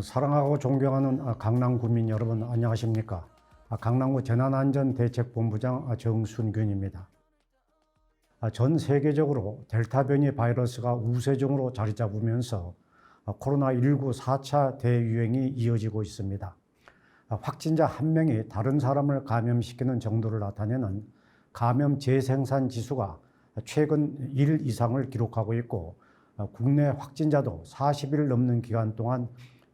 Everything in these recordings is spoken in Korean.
사랑하고 존경하는 강남 구민 여러분 안녕하십니까? 강남구 재난안전대책본부장 정순균입니다. 전 세계적으로 델타 변이 바이러스가 우세종으로 자리 잡으면서 코로나19 4차 대유행이 이어지고 있습니다. 확진자 한 명이 다른 사람을 감염시키는 정도를 나타내는 감염 재생산 지수가 최근 1 이상을 기록하고 있고, 국내 확진자도 40일 넘는 기간 동안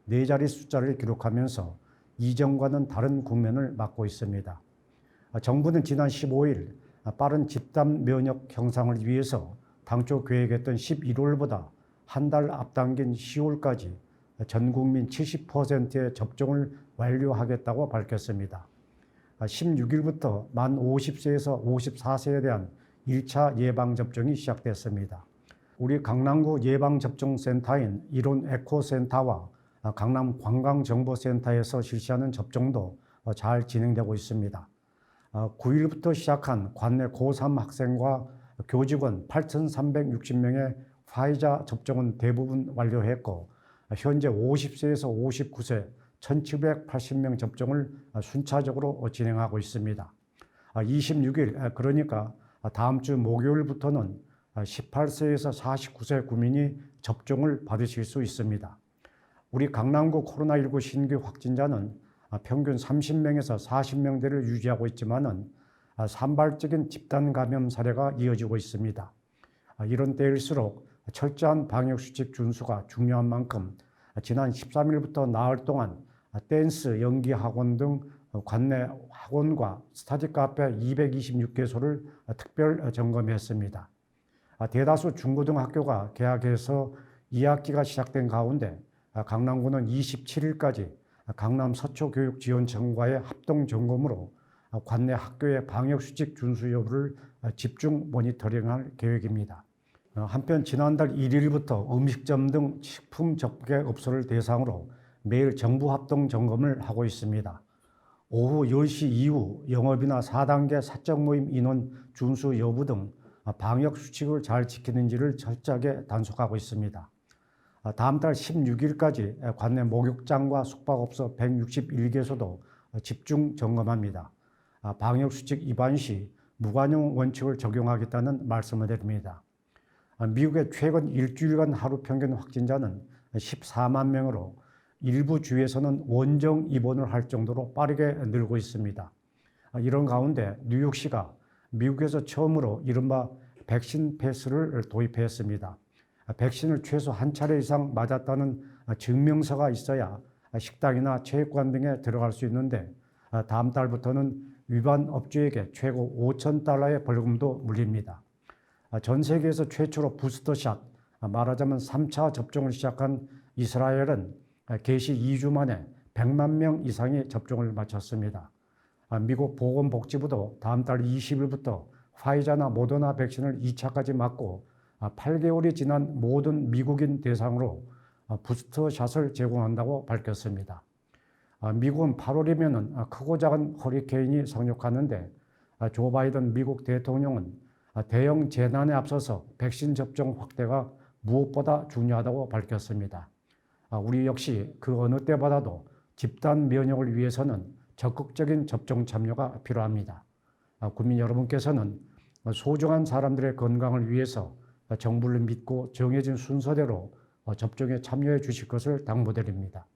4자리 숫자를 기록하면서 이전과는 다른 국면을 맞고 있습니다. 정부는 지난 15일 빠른 집단 면역 형성을 위해서 당초 계획했던 11월보다 한 달 앞당긴 10월까지 전 국민 70%의 접종을 완료하겠다고 밝혔습니다. 16일부터 만 50세에서 54세에 대한 1차 예방접종이 시작됐습니다. 우리 강남구 예방접종센터인 이론 에코센터와 강남 관광정보센터에서 실시하는 접종도 잘 진행되고 있습니다. 9일부터 시작한 관내 고3 학생과 교직원 8,360명의 화이자 접종은 대부분 완료했고, 현재 50세에서 59세 1,780명 접종을 순차적으로 진행하고 있습니다. 26일, 그러니까 다음 주 목요일부터는 18세에서 49세 구민이 접종을 받으실 수 있습니다. 우리 강남구 코로나19 신규 확진자는 평균 30명에서 40명대를 유지하고 있지만은 산발적인 집단 감염 사례가 이어지고 있습니다. 이런 때일수록 철저한 방역수칙 준수가 중요한 만큼 지난 13일부터 나흘 동안 댄스, 연기 학원 등 관내 학원과 스터디 카페 226개소를 특별 점검했습니다. 대다수 중고등학교가 개학해서 2학기가 시작된 가운데 강남구는 27일까지 강남 서초교육지원청과의 합동 점검으로 관내 학교의 방역수칙 준수 여부를 집중 모니터링할 계획입니다. 한편 지난달 1일부터 음식점 등 식품 접객업소를 대상으로 매일 정부 합동 점검을 하고 있습니다. 오후 10시 이후 영업이나 4단계 사적 모임 인원 준수 여부 등 방역수칙을 잘 지키는지를 철저하게 단속하고 있습니다. 다음 달 16일까지 관내 목욕장과 숙박업소 161개소도 집중 점검합니다. 방역수칙 위반 시 무관용 원칙을 적용하겠다는 말씀을 드립니다. 미국의 최근 일주일간 하루 평균 확진자는 14만 명으로 일부 주에서는 원정 입원을 할 정도로 빠르게 늘고 있습니다. 이런 가운데 뉴욕시가 미국에서 처음으로 이른바 백신 패스를 도입했습니다. 백신을 최소 한 차례 이상 맞았다는 증명서가 있어야 식당이나 체육관 등에 들어갈 수 있는데, 다음 달부터는 위반 업주에게 최고 $5,000의 벌금도 물립니다. 전 세계에서 최초로 부스터샷, 말하자면 3차 접종을 시작한 이스라엘은 개시 2주 만에 100만 명 이상이 접종을 마쳤습니다. 미국 보건복지부도 다음 달 20일부터 화이자나 모더나 백신을 2차까지 맞고 8개월이 지난 모든 미국인 대상으로 부스터샷을 제공한다고 밝혔습니다. 미국은 8월이면 크고 작은 허리케인이 상륙하는데, 조 바이든 미국 대통령은 대형 재난에 앞서서 백신 접종 확대가 무엇보다 중요하다고 밝혔습니다. 우리 역시 그 어느 때보다도 집단 면역을 위해서는 적극적인 접종 참여가 필요합니다. 국민 여러분께서는 소중한 사람들의 건강을 위해서 정부를 믿고 정해진 순서대로 접종에 참여해 주실 것을 당부드립니다.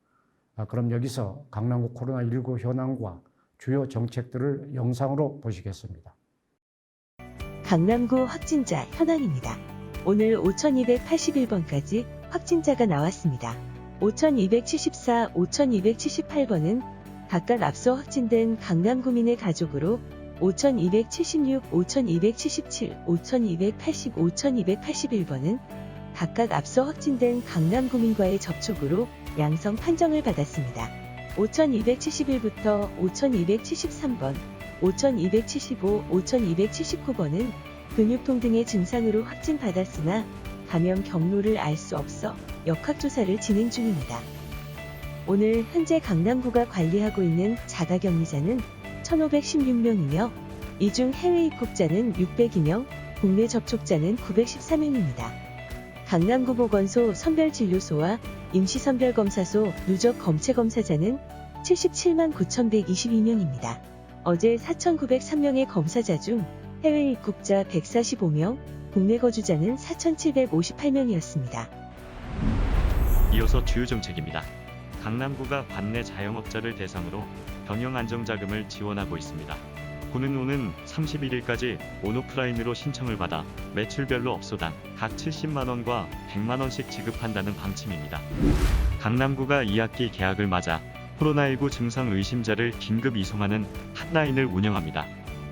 그럼 여기서 강남구 코로나19 현황과 주요 정책들을 영상으로 보시겠습니다. 강남구 확진자 현황입니다. 오늘 5281번까지 확진자가 나왔습니다. 5274, 5278번은 각각 앞서 확진된 강남구민의 가족으로 5276, 5277, 5280, 5281번은 각각 앞서 확진된 강남구민과의 접촉으로 양성 판정을 받았습니다. 5271부터 5273번, 5275, 5279번은 근육통 등의 증상으로 확진받았으나 감염 경로를 알 수 없어 역학조사를 진행 중입니다. 오늘 현재 강남구가 관리하고 있는 자가격리자는 1,516명이며 이 중 해외 입국자는 602명, 국내 접촉자는 913명입니다. 강남구 보건소 선별진료소와 임시선별검사소 누적 검체검사자는 77만 9,122명입니다. 어제 4,903명의 검사자 중 해외 입국자 145명, 국내 거주자는 4,758명이었습니다. 이어서 주요 정책입니다. 강남구가 관내 자영업자를 대상으로 경영안정자금을 지원하고 있습니다. 구는 오는 31일까지 온오프라인으로 신청을 받아 매출별로 업소당 각 70만원과 100만원씩 지급한다는 방침입니다. 강남구가 2학기 개학을 맞아 코로나19 증상 의심자를 긴급 이송하는 핫라인을 운영합니다.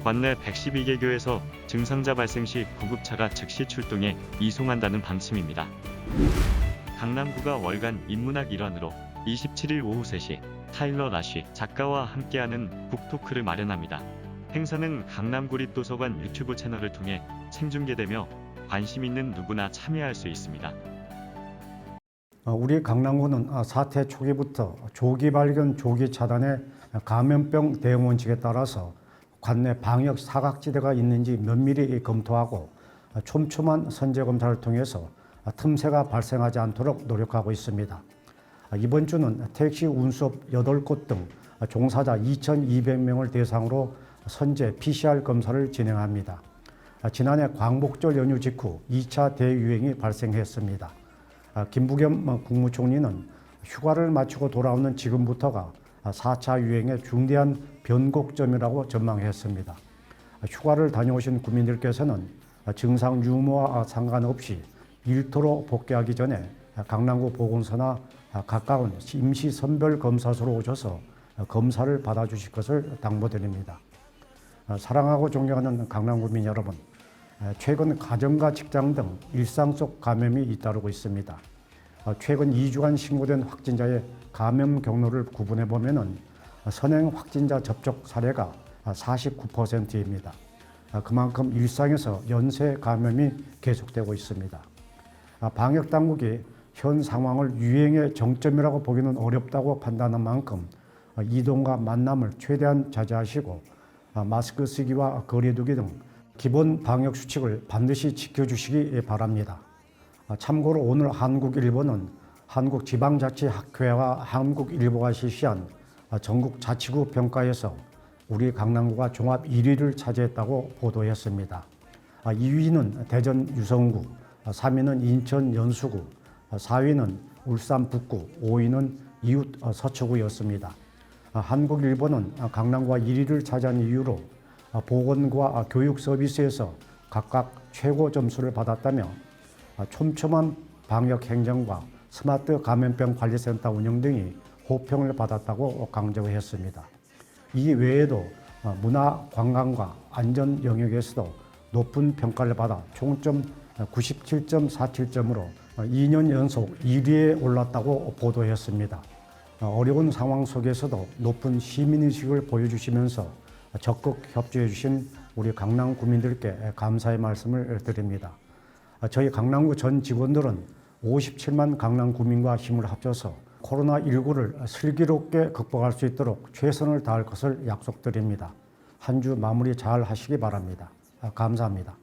관내 112개 교에서 증상자 발생 시 구급차가 즉시 출동해 이송한다는 방침입니다. 강남구가 월간 인문학 일환으로 27일 오후 3시 타일러 라쉬 작가와 함께하는 북토크를 마련합니다. 행사는 강남구립도서관 유튜브 채널을 통해 생중계되며 관심 있는 누구나 참여할 수 있습니다. 우리 강남구는 사태 초기부터 조기 발견, 조기 차단의 감염병 대응 원칙에 따라서 관내 방역 사각지대가 있는지 면밀히 검토하고 촘촘한 선제 검사를 통해서 틈새가 발생하지 않도록 노력하고 있습니다. 이번 주는 택시 운수업 8곳 등 종사자 2,200명을 대상으로 선제 PCR 검사를 진행합니다. 지난해 광복절 연휴 직후 2차 대유행이 발생했습니다. 김부겸 국무총리는 휴가를 마치고 돌아오는 지금부터가 4차 유행의 중대한 변곡점이라고 전망했습니다. 휴가를 다녀오신 국민들께서는 증상 유무와 상관없이 일터로 복귀하기 전에 강남구 보건소나 가까운 임시선별검사소로 오셔서 검사를 받아주실 것을 당부드립니다. 사랑하고 존경하는 강남구민 여러분, 최근 가정과 직장 등 일상 속 감염이 잇따르고 있습니다. 최근 2주간 신고된 확진자의 감염 경로를 구분해 보면 선행 확진자 접촉 사례가 49%입니다. 그만큼 일상에서 연쇄 감염이 계속되고 있습니다. 방역 당국이 현 상황을 유행의 정점이라고 보기는 어렵다고 판단한 만큼 이동과 만남을 최대한 자제하시고 마스크 쓰기와 거리두기 등 기본 방역 수칙을 반드시 지켜주시기 바랍니다. 참고로 오늘 한국일보는 한국지방자치학회와 한국일보가 실시한 전국 자치구 평가에서 우리 강남구가 종합 1위를 차지했다고 보도했습니다. 2위는 대전 유성구, 3위는 인천 연수구, 4위는 울산 북구, 5위는 이웃 서초구였습니다. 한국일보는 강남구가 1위를 차지한 이유로 보건과 교육 서비스에서 각각 최고 점수를 받았다며 촘촘한 방역 행정과 스마트 감염병 관리센터 운영 등이 호평을 받았다고 강조했습니다. 이 외에도 문화, 관광과 안전 영역에서도 높은 평가를 받아 총점 97.47점으로 2년 연속 1위에 올랐다고 보도했습니다. 어려운 상황 속에서도 높은 시민의식을 보여주시면서 적극 협조해 주신 우리 강남 구민들께 감사의 말씀을 드립니다. 저희 강남구 전 직원들은 57만 강남 구민과 힘을 합쳐서 코로나19를 슬기롭게 극복할 수 있도록 최선을 다할 것을 약속드립니다. 한 주 마무리 잘 하시기 바랍니다. 감사합니다.